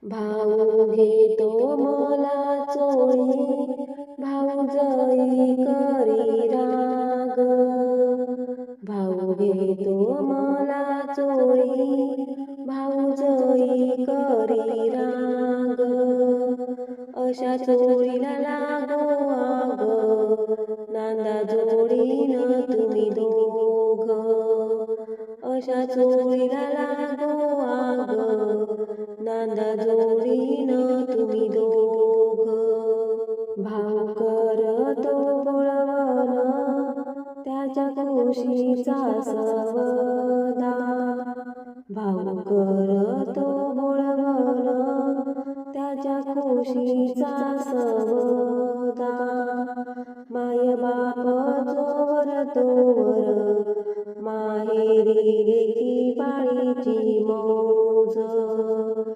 भाऊ घेतो मला चोळी, भाऊजाई करी राग. भाऊ घेतो मला चोळी, भाऊजाई करी राग. अशा चोळीला लागो आग, नांदा जोडीनं तुम्ही दोघ. अशा चोळीला लागो आग, नांदा जोडीनं तुम्ही दोघ. भाऊ करतो बळवण, त्याच्या खुशीचा सवदा. भाऊ करतो बळवण, त्याच्या खुशीचा सवदा.